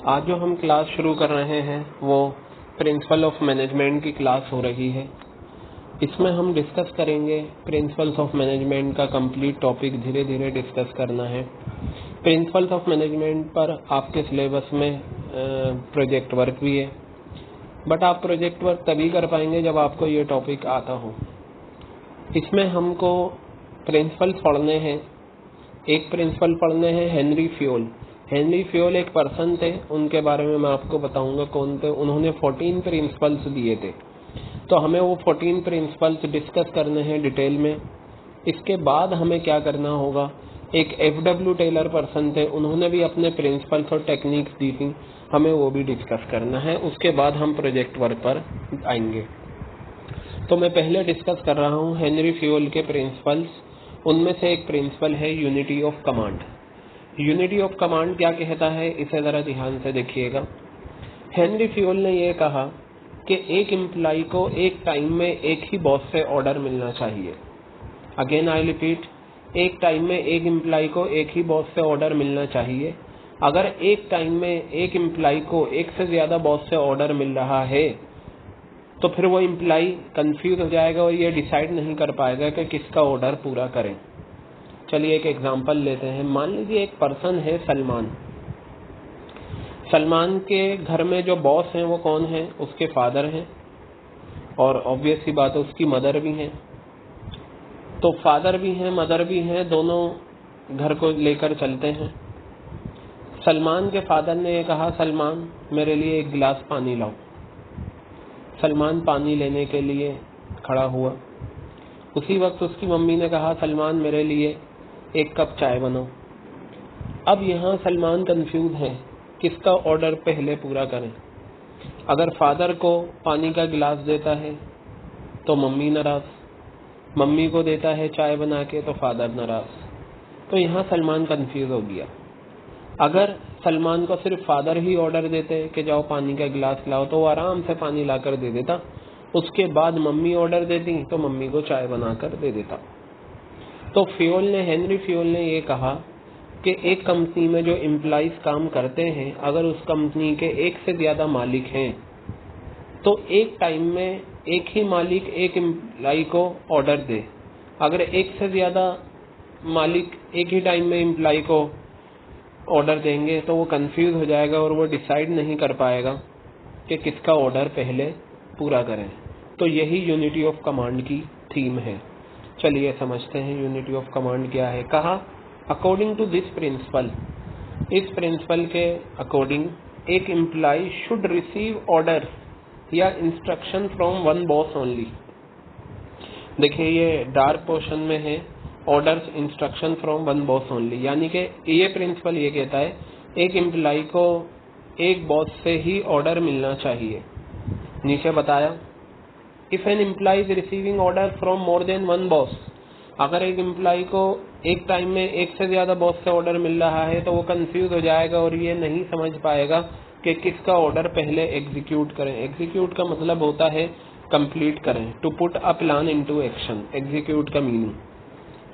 आज जो हम क्लास शुरू कर रहे हैं वो प्रिंसिपल ऑफ मैनेजमेंट की क्लास हो रही है। इसमें हम डिस्कस करेंगे प्रिंसिपल्स ऑफ मैनेजमेंट का कंप्लीट टॉपिक धीरे धीरे डिस्कस करना है। प्रिंसिपल्स ऑफ मैनेजमेंट पर आपके सिलेबस में प्रोजेक्ट वर्क भी है, बट आप प्रोजेक्ट वर्क तभी कर पाएंगे जब आपको ये टॉपिक आता हो। इसमें हमको प्रिंसिपल्स पढ़ने हैं। एक प्रिंसिपल पढ़ने हैं हेनरी फ्योल। हेनरी फ्योल एक पर्सन थे, उनके बारे में मैं आपको बताऊंगा कौन थे। उन्होंने 14 प्रिंसिपल्स दिए थे, तो हमें वो 14 प्रिंसिपल्स डिस्कस करने हैं डिटेल में। इसके बाद हमें क्या करना होगा, एक FW टेलर पर्सन थे, उन्होंने भी अपने प्रिंसिपल्स और टेक्निक्स दी थी, हमें वो भी डिस्कस करना है। उसके बाद हम प्रोजेक्ट वर्क पर आएंगे। तो मैं पहले डिस्कस कर रहा हूँ हेनरी फ्योल के प्रिंसिपल्स। उनमें से एक प्रिंसिपल है unity of command. Unity of command क्या कहता है, इसे जरा ध्यान से देखिएगा। हेनरी फ्योल ने यह कहा कि एक एम्प्लॉय को एक टाइम में एक ही बॉस से ऑर्डर मिलना चाहिए। अगेन आई रिपीट, एक टाइम में एक एम्प्लॉय को एक ही बॉस से ऑर्डर मिलना चाहिए। अगर एक टाइम में एक एम्प्लॉय को एक से ज्यादा बॉस से ऑर्डर मिल रहा है तो फिर वो एम्प्लॉय कंफ्यूज हो जाएगा और ये डिसाइड नहीं कर पाएगा कि किसका ऑर्डर पूरा करें। चलिए एक एग्जांपल लेते हैं। मान लीजिए एक पर्सन है सलमान। सलमान के घर में जो बॉस हैं वो कौन है, उसके फादर हैं, और ऑब्वियस सी बात है उसकी मदर भी हैं। तो फादर भी हैं, मदर भी हैं, दोनों घर को लेकर चलते हैं। सलमान के फादर ने ये कहा, सलमान मेरे लिए एक गिलास पानी लाओ। सलमान पानी लेने के लिए खड़ा हुआ। उसी वक्त उसकी मम्मी ने कहा, सलमान मेरे लिए एक कप चाय बनाओ। अब यहाँ सलमान कंफ्यूज है किसका ऑर्डर पहले पूरा करें। अगर फादर को पानी का गिलास देता है तो मम्मी नाराज, मम्मी को देता है चाय बना के तो फादर नाराज। तो यहाँ सलमान कंफ्यूज हो गया। अगर सलमान को सिर्फ फादर ही ऑर्डर देते कि जाओ पानी का गिलास लाओ तो वो आराम से पानी लाकर दे देता। उसके बाद मम्मी ऑर्डर देती तो मम्मी को चाय बनाकर दे देता। तो हेनरी फ्योल ने ये कहा कि एक कंपनी में जो एम्प्लॉइज काम करते हैं, अगर उस कंपनी के एक से ज्यादा मालिक हैं तो एक टाइम में एक ही मालिक एक एम्प्लॉय को ऑर्डर दे। अगर एक से ज्यादा मालिक एक ही टाइम में एम्प्लॉय को ऑर्डर देंगे तो वो कंफ्यूज हो जाएगा और वो डिसाइड नहीं कर पाएगा कि किसका ऑर्डर पहले पूरा करें। तो यही यूनिटी ऑफ कमांड की थीम है। चलिए समझते हैं यूनिटी ऑफ कमांड क्या है। कहा, अकॉर्डिंग टू दिस प्रिंसिपल, इस प्रिंसिपल के अकॉर्डिंग एक एम्प्लॉय शुड रिसीव ऑर्डर या instruction from one boss only. देखिए ये डार्क पोर्शन में है, orders instruction from one boss only, यानी कि ये प्रिंसिपल ये कहता है एक एम्प्लॉय को एक बॉस से ही ऑर्डर मिलना चाहिए। नीचे बताया, if an employee is receiving order from more than one boss, अगर एक एम्प्लॉय को एक टाइम में एक से ज्यादा बॉस से ऑर्डर मिल रहा है तो वो कंफ्यूज हो जाएगा और ये नहीं समझ पाएगा कि किसका ऑर्डर पहले एग्जीक्यूट करें। एग्जीक्यूट का मतलब होता है कंप्लीट करें, to put a plan into action. Execute का मीनिंग,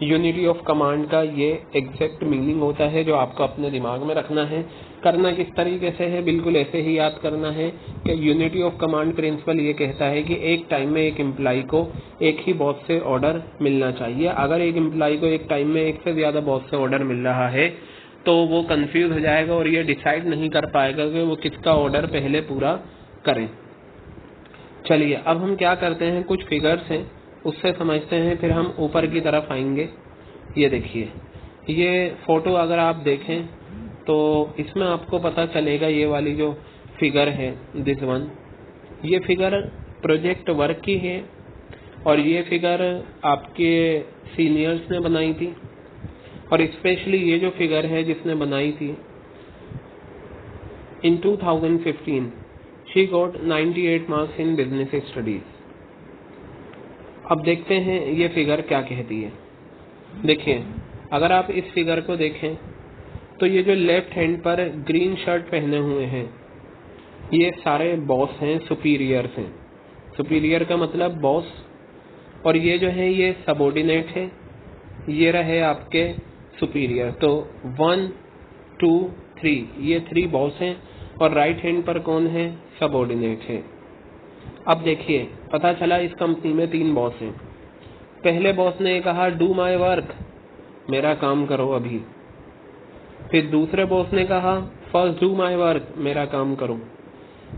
यूनिटी ऑफ कमांड का ये एग्जैक्ट मीनिंग होता है जो आपको अपने दिमाग में रखना है। करना किस तरीके से है, बिल्कुल ऐसे ही याद करना है कि यूनिटी ऑफ कमांड प्रिंसिपल ये कहता है कि एक टाइम में एक एम्प्लॉय को एक ही बॉस से ऑर्डर मिलना चाहिए। अगर एक एम्प्लॉय को एक टाइम में एक से ज्यादा बॉस से ऑर्डर मिल रहा है तो वो कंफ्यूज हो जाएगा और ये डिसाइड नहीं कर पाएगा कि वो किसका ऑर्डर पहले पूरा करें। चलिए अब हम क्या करते हैं, कुछ फिगर्स हैं उससे समझते हैं, फिर हम ऊपर की तरफ आएंगे। ये देखिए, ये फोटो अगर आप देखें तो इसमें आपको पता चलेगा, ये वाली जो फिगर है दिस वन, ये फिगर प्रोजेक्ट वर्क की है और ये फिगर आपके सीनियर्स ने बनाई थी। और स्पेशली ये जो फिगर है जिसने बनाई थी इन 2015 she got 98 marks in business studies. अब देखते हैं ये फिगर क्या कहती है। देखिए अगर आप इस फिगर को देखें तो ये जो लेफ्ट हैंड पर ग्रीन शर्ट पहने हुए हैं ये सारे बॉस हैं, सुपीरियर्स हैं। सुपीरियर का मतलब बॉस, और ये जो है ये सबऑर्डिनेट है, ये रहे आपके सुपीरियर। तो 1 2 3 ये 3 बॉस हैं और राइट हैंड पर कौन है, सबऑर्डिनेट है। अब देखिए पता चला इस कंपनी में 3 बॉस हैं। पहले बॉस ने कहा डू माय वर्क, मेरा काम करो अभी। फिर दूसरे बॉस ने कहा फर्स्ट डू माय वर्क, मेरा काम करो।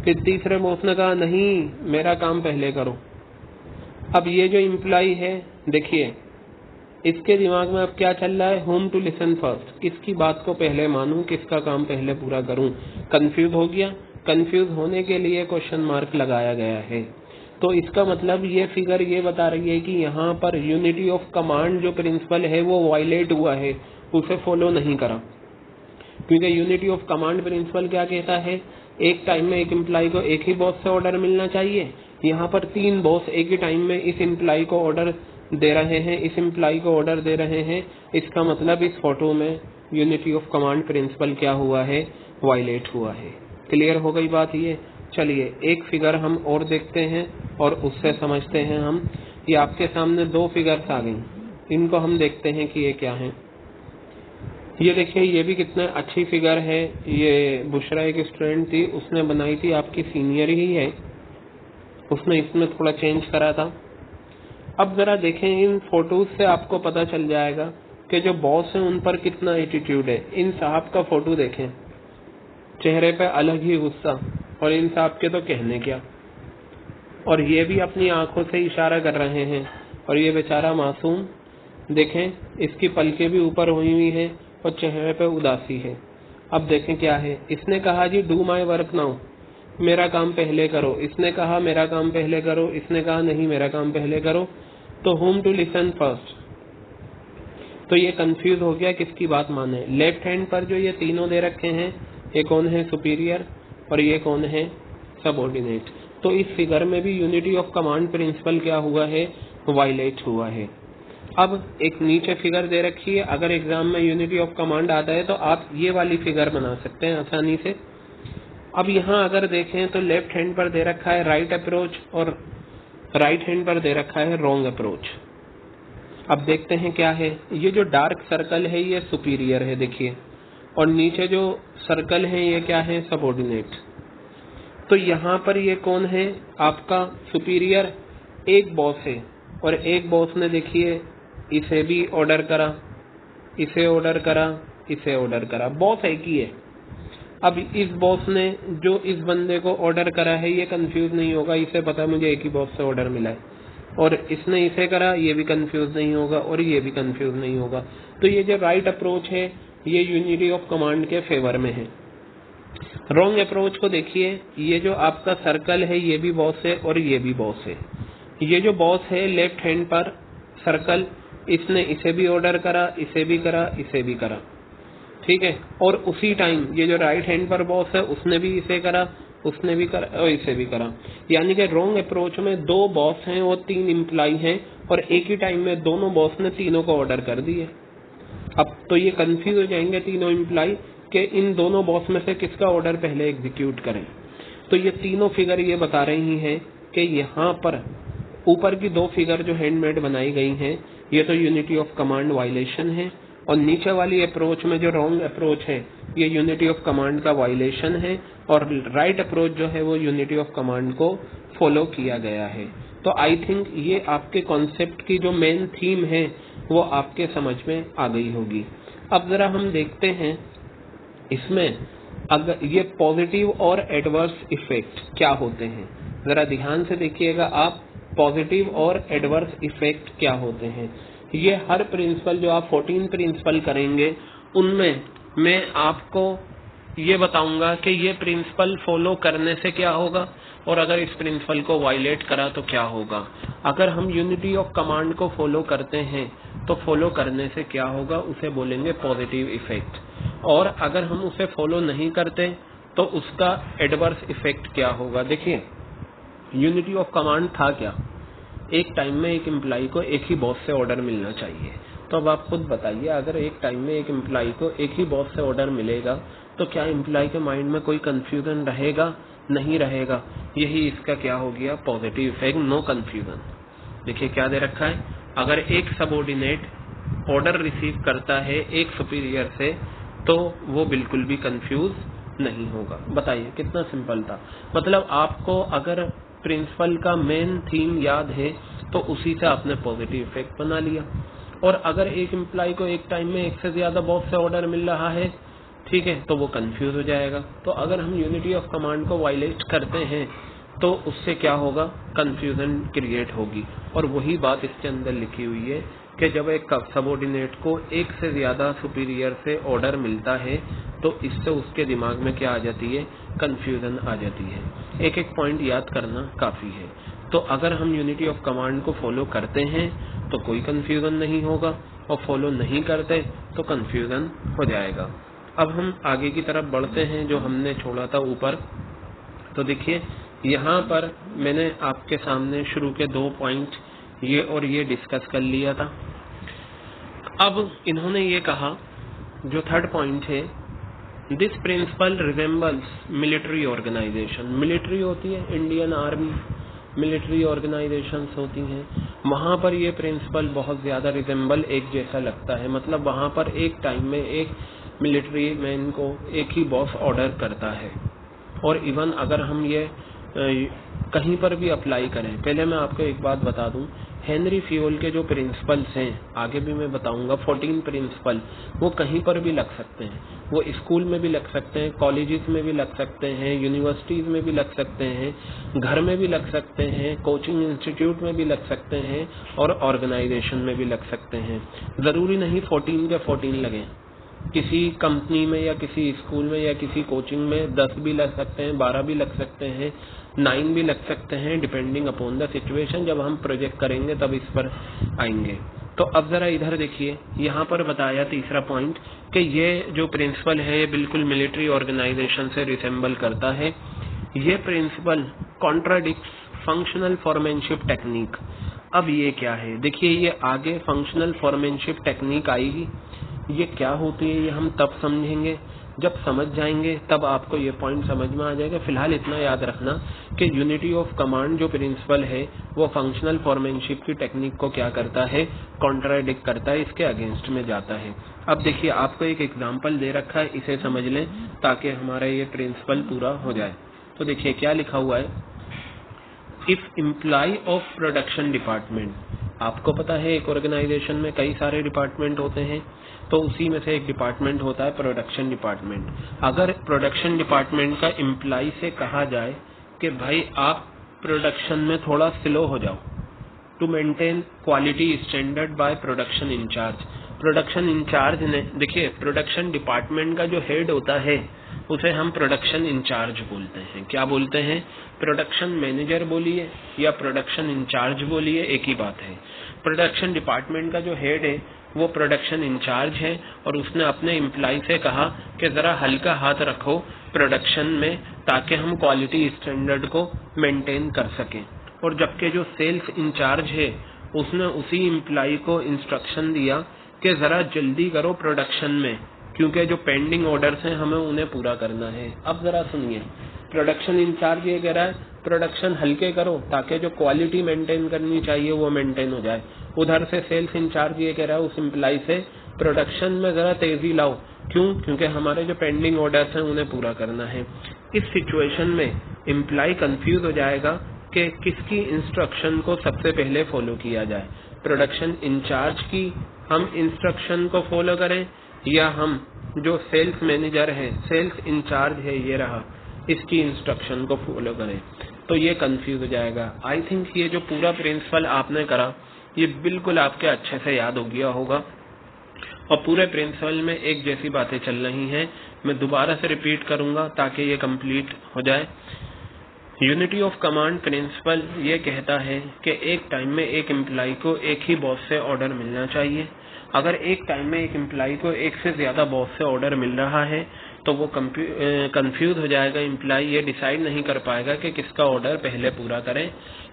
फिर तीसरे बॉस ने कहा नहीं, मेरा काम पहले करो। अब ये जो इम्प्लाई है, देखिए इसके दिमाग में अब क्या चल रहा है, होम टू लिसन फर्स्ट, किसकी बात को पहले मानूं, किसका काम पहले पूरा करूं। कंफ्यूज हो गया। कंफ्यूज होने के लिए क्वेश्चन मार्क लगाया गया है। तो इसका मतलब ये फिगर ये बता रही है कि यहाँ पर यूनिटी ऑफ कमांड जो प्रिंसिपल है वो वायलेट हुआ है, उसे फॉलो नहीं करा। क्योंकि यूनिटी ऑफ कमांड प्रिंसिपल क्या कहता है, एक टाइम में एक एम्प्लॉय को एक ही बॉस से ऑर्डर मिलना चाहिए। यहाँ पर 3 बॉस एक ही टाइम में इस एम्प्लॉय को ऑर्डर दे रहे हैं, इस एम्प्लॉय को ऑर्डर दे रहे हैं। इसका मतलब इस फोटो में यूनिटी ऑफ कमांड प्रिंसिपल क्या हुआ है, वायलेट हुआ है। क्लियर हो गई बात ये। चलिए एक फिगर हम और देखते हैं और उससे समझते हैं हम। ये आपके सामने 2 फिगर्स आ गई, इनको हम देखते हैं कि ये क्या है। ये देखिए ये भी कितने अच्छी फिगर है। ये बुशरा एक स्टूडेंट थी, उसने बनाई थी, आपकी सीनियर ही है, उसने इसमें थोड़ा चेंज करा था। अब जरा देखें इन फोटोज से आपको पता चल जाएगा कि जो बॉस है उन पर कितना एटीट्यूड है। इन साहब का फोटो देखें, चेहरे पे अलग ही गुस्सा, और इन साहब के तो कहने क्या। और ये भी अपनी आंखों से इशारा कर रहे हैं। और ये बेचारा मासूम, देखें इसकी पलकें भी ऊपर हुई हुई है और चेहरे पे उदासी है। अब देखें क्या है, इसने कहा जी डू माई वर्क नाउ, मेरा काम पहले करो। इसने कहा मेरा काम पहले करो, इसने कहा नहीं मेरा काम पहले करो। तो होम टू लिसन फर्स्ट। तो ये कंफ्यूज हो गया किसकी बात माने। लेफ्ट हैंड पर जो ये तीनों दे रखे हैं, ये कौन है, सुपीरियर, और ये कौन है, सबऑर्डिनेट। तो इस फिगर में भी यूनिटी ऑफ कमांड प्रिंसिपल क्या हुआ है, वायलेट हुआ है। अब एक नीचे फिगर दे रखी है, अगर एग्जाम में यूनिटी ऑफ कमांड आता है तो आप ये वाली फिगर बना सकते हैं आसानी से। अब यहाँ अगर देखें तो लेफ्ट हैंड पर दे रखा है राइट अप्रोच और राइट हैंड पर दे रखा है रॉन्ग अप्रोच। अब देखते हैं क्या है। ये जो डार्क सर्कल है ये सुपीरियर है, देखिए, और नीचे जो सर्कल है ये क्या है, सबऑर्डिनेट। तो यहाँ पर ये कौन है, आपका सुपीरियर। एक बॉस है और एक बॉस ने देखिए इसे भी ऑर्डर करा, इसे ऑर्डर करा, इसे ऑर्डर करा, बॉस एक ही है। अब इस बॉस ने जो इस बंदे को ऑर्डर करा है ये कंफ्यूज नहीं होगा, इसे पता है मुझे एक ही बॉस से ऑर्डर मिला है। और इसने इसे करा, ये भी कंफ्यूज नहीं होगा और ये भी कंफ्यूज नहीं होगा। तो ये जो राइट अप्रोच है ये यूनिटी ऑफ कमांड के फेवर में है। रॉन्ग अप्रोच को देखिए, ये जो आपका सर्कल है ये भी बॉस है और ये भी बॉस है। ये जो बॉस है लेफ्ट हैंड पर सर्कल, इसने इसे भी ऑर्डर करा, इसे भी करा, इसे भी करा, ठीक है। और उसी टाइम ये जो राइट हैंड पर बॉस है उसने भी इसे करा, उसने भी करा और इसे भी करा। यानी कि रॉन्ग अप्रोच में 2 बॉस हैं और 3 एम्प्लॉय हैं और एक ही टाइम में दोनों बॉस ने तीनों को ऑर्डर कर दिए। अब तो ये कंफ्यूज हो जाएंगे तीनों एम्प्लॉय कि इन दोनों बॉस में से किसका ऑर्डर पहले एग्जीक्यूट करें। तो ये तीनों फिगर ये बता रही हैं कि यहाँ पर ऊपर की 2 फिगर जो हैंडमेड बनाई गई हैं ये तो यूनिटी ऑफ कमांड वायलेशन है, और नीचे वाली अप्रोच में जो रॉन्ग अप्रोच है ये यूनिटी ऑफ कमांड का वायलेशन है, और राइट अप्रोच जो है वो यूनिटी ऑफ कमांड को फॉलो किया गया है। तो आई थिंक ये आपके कॉन्सेप्ट की जो मेन थीम है वो आपके समझ में आ गई होगी। अब जरा हम देखते हैं इसमें अगर ये पॉजिटिव और एडवर्स इफेक्ट क्या होते हैं। जरा ध्यान से देखिएगा आप, पॉजिटिव और एडवर्स इफेक्ट क्या होते हैं। ये हर प्रिंसिपल जो आप 14 प्रिंसिपल करेंगे उनमें मैं आपको ये बताऊंगा कि ये प्रिंसिपल फॉलो करने से क्या होगा और अगर इस प्रिंसिपल को वायलेट करा तो क्या होगा। अगर हम यूनिटी ऑफ कमांड को फॉलो करते हैं तो फॉलो करने से क्या होगा, उसे बोलेंगे पॉजिटिव इफेक्ट, और अगर हम उसे फॉलो नहीं करते तो उसका एडवर्स इफेक्ट क्या होगा। देखिए यूनिटी ऑफ कमांड था क्या, एक टाइम में एक एम्प्लॉय को एक ही बॉस से ऑर्डर मिलना चाहिए। तो अब आप खुद बताइए, अगर एक टाइम में एक एम्प्लॉय को एक ही बॉस से ऑर्डर मिलेगा तो क्या एम्प्लॉय के माइंड में कोई कंफ्यूजन रहेगा, नहीं रहेगा। यही इसका क्या हो गया, पॉजिटिव इफेक्ट, नो कंफ्यूजन। देखिए क्या दे रखा है, अगर एक सबऑर्डिनेट ऑर्डर रिसीव करता है एक सुपीरियर से तो वो बिल्कुल भी कंफ्यूज नहीं होगा। बताइए कितना सिंपल था। मतलब आपको अगर प्रिंसिपल का मेन थीम याद है तो उसी से आपने पॉजिटिव इफेक्ट बना लिया। और अगर एक एम्प्लॉय को एक टाइम में एक से ज्यादा बॉस से ऑर्डर मिल रहा है, ठीक है, तो वो कंफ्यूज हो जाएगा। तो अगर हम यूनिटी ऑफ कमांड को वायलेट करते हैं तो उससे क्या होगा, कंफ्यूजन क्रिएट होगी। और वही बात इसके अंदर लिखी हुई है कि जब एक सबऑर्डिनेट को एक से ज्यादा सुपीरियर से ऑर्डर मिलता है तो इससे उसके दिमाग में क्या आ जाती है, कंफ्यूजन आ जाती है। एक एक पॉइंट याद करना काफी है। तो अगर हम यूनिटी ऑफ कमांड को फॉलो करते हैं तो कोई कंफ्यूजन नहीं होगा, और फॉलो नहीं करते तो कंफ्यूजन हो जाएगा। अब हम आगे की तरफ बढ़ते हैं, जो हमने छोड़ा था ऊपर। तो देखिए यहाँ पर मैंने आपके सामने शुरू के 2 पॉइंट ये और ये डिस्कस कर लिया था। अब इन्होंने ये कहा, जो 3rd पॉइंट है, this principle resembles military organisation. Military होती है इंडियन आर्मी, मिलिट्री ऑर्गेनाइजेशंस होती हैं, वहां पर ये प्रिंसिपल बहुत ज्यादा रिजेंबल एक जैसा लगता है। मतलब वहां पर एक टाइम में एक मिलिट्री मैन को एक ही बॉस ऑर्डर करता है। और इवन अगर हम ये कहीं पर भी अप्लाई करें, पहले मैं आपको एक बात बता दूं, हेनरी फ्यूल के जो प्रिंसिपल्स हैं, आगे भी मैं बताऊंगा, 14 प्रिंसिपल, वो कहीं पर भी लग सकते हैं। वो स्कूल में भी लग सकते हैं, कॉलेजेस में भी लग सकते हैं, यूनिवर्सिटीज में भी लग सकते हैं, घर में भी लग सकते हैं, कोचिंग इंस्टीट्यूट में भी लग सकते हैं, और ऑर्गेनाइजेशन में भी लग सकते हैं। जरूरी नहीं 14 के 14 लगे। किसी कंपनी में या किसी स्कूल में या किसी कोचिंग में 10 भी लग सकते हैं, 12 भी लग सकते हैं, 9 भी लग सकते हैं, डिपेंडिंग अपॉन द सिचुएशन। जब हम प्रोजेक्ट करेंगे तब इस पर आएंगे। तो अब जरा इधर देखिए, यहाँ पर बताया 3रा पॉइंट कि ये जो प्रिंसिपल है ये बिल्कुल मिलिट्री ऑर्गेनाइजेशन से रिसेंबल करता है। ये principle contradicts functional foremanship technique. अब ये क्या है, देखिए ये आगे फंक्शनल फॉर्मेनशिप टेक्निक आएगी। ये क्या होती है ये हम तब समझेंगे, जब समझ जाएंगे तब आपको ये पॉइंट समझ में आ जाएगा। फिलहाल इतना याद रखना कि यूनिटी ऑफ कमांड जो प्रिंसिपल है वो फंक्शनल फॉर्मेनशिप की टेक्निक को क्या करता है, कॉन्ट्राडिक्ट करता है, इसके अगेंस्ट में जाता है। अब देखिए आपको एक एग्जाम्पल दे रखा है, इसे समझ लें ताकि हमारा ये प्रिंसिपल पूरा हो जाए। तो देखिए क्या लिखा हुआ है, if employ of production department. आपको पता है एक ऑर्गेनाइजेशन में कई सारे डिपार्टमेंट होते हैं, तो उसी में से एक डिपार्टमेंट होता है प्रोडक्शन डिपार्टमेंट। अगर प्रोडक्शन डिपार्टमेंट का एम्प्लॉय से कहा जाए कि भाई आप प्रोडक्शन में थोड़ा स्लो हो जाओ, to maintain quality standard by production incharge. Production incharge ने, देखिए प्रोडक्शन डिपार्टमेंट का जो हेड होता है उसे हम प्रोडक्शन इंचार्ज बोलते हैं। क्या बोलते हैं, प्रोडक्शन मैनेजर बोलिए या प्रोडक्शन इंचार्ज बोलिए, एक ही बात है। प्रोडक्शन डिपार्टमेंट का जो हेड है वो प्रोडक्शन इंचार्ज है, और उसने अपने एम्प्लॉय से कहा कि जरा हल्का हाथ रखो प्रोडक्शन में ताकि हम क्वालिटी स्टैंडर्ड को मेंटेन कर सकें। और जबकि जो सेल्स इंचार्ज है उसने उसी एम्प्लॉय को इंस्ट्रक्शन दिया कि जरा जल्दी करो प्रोडक्शन में, क्योंकि जो पेंडिंग ऑर्डर्स हैं हमें उन्हें पूरा करना है। अब जरा सुनिए, प्रोडक्शन इंचार्ज ये कह रहा है प्रोडक्शन हल्के करो ताकि जो क्वालिटी मेंटेन करनी चाहिए वो मेंटेन हो जाए। उधर से सेल्स इंचार्ज ये कह रहा है उस एम्प्लॉय से प्रोडक्शन में जरा तेजी लाओ, क्यों, क्योंकि हमारे जो पेंडिंग ऑर्डर्स हैं उन्हें पूरा करना है। इस सिचुएशन में एम्प्लॉय कंफ्यूज हो जाएगा कि किसकी इंस्ट्रक्शन को सबसे पहले फॉलो किया जाए, प्रोडक्शन इंचार्ज की हम इंस्ट्रक्शन को फॉलो करें या हम जो सेल्स मैनेजर है, सेल्स इंचार्ज है ये रहा, इसकी इंस्ट्रक्शन को फॉलो करें। तो ये कंफ्यूज हो जाएगा। आई थिंक ये जो पूरा प्रिंसिपल आपने करा ये बिल्कुल आपके अच्छे से याद हो गया होगा, और पूरे प्रिंसिपल में एक जैसी बातें चल रही हैं। मैं दोबारा से रिपीट करूंगा ताकि ये कंप्लीट हो जाए। यूनिटी ऑफ कमांड प्रिंसिपल ये कहता है कि एक टाइम में एक एम्प्लॉय को एक ही बॉस से ऑर्डर मिलना चाहिए। अगर एक टाइम में एक एम्प्लॉय को एक से ज्यादा बॉस से ऑर्डर मिल रहा है तो वो कंफ्यूज हो जाएगा, एम्प्लॉय ये डिसाइड नहीं कर पाएगा कि किसका ऑर्डर पहले पूरा करें।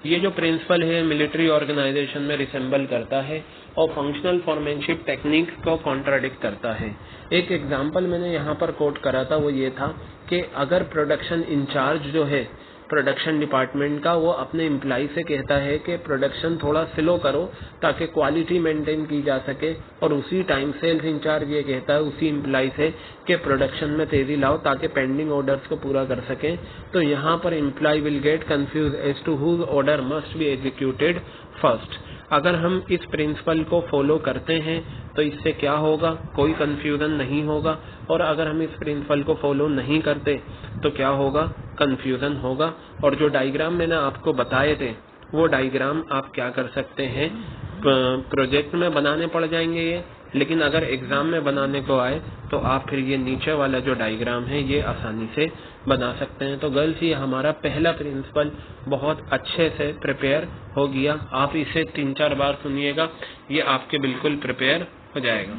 ये जो प्रिंसिपल है मिलिट्री ऑर्गेनाइजेशन में रिसेंबल करता है और फंक्शनल फॉर्मेनशिप टेक्निक को कॉन्ट्राडिक्ट करता है। एक एग्जाम्पल मैंने यहाँ पर कोट करा था, वो ये था कि अगर प्रोडक्शन इंचार्ज जो है प्रोडक्शन डिपार्टमेंट का, वो अपने एम्प्लॉय से कहता है कि प्रोडक्शन थोड़ा स्लो करो ताकि क्वालिटी मेंटेन की जा सके, और उसी टाइम सेल्स इंचार्ज ये कहता है उसी एम्प्लॉय से कि प्रोडक्शन में तेजी लाओ ताकि पेंडिंग ऑर्डर्स को पूरा कर सके। तो यहाँ पर employ will get confuse as to whose order must be executed first. अगर हम इस प्रिंसिपल को फॉलो करते हैं तो इससे क्या होगा, कोई कंफ्यूजन नहीं होगा, और अगर हम इस प्रिंसिपल को फॉलो नहीं करते तो क्या होगा, कंफ्यूजन होगा। और जो डायग्राम मैंने आपको बताए थे वो डायग्राम आप क्या कर सकते हैं, प्रोजेक्ट में बनाने पड़ जाएंगे ये, लेकिन अगर एग्जाम में बनाने को आए तो आप फिर ये नीचे वाला जो डायग्राम है ये आसानी से बना सकते हैं। तो गर्ल्स, ये हमारा पहला प्रिंसिपल बहुत अच्छे से प्रिपेयर हो गया। आप इसे 3-4 बार सुनिएगा, ये आपके बिल्कुल प्रिपेयर हो जाएगा।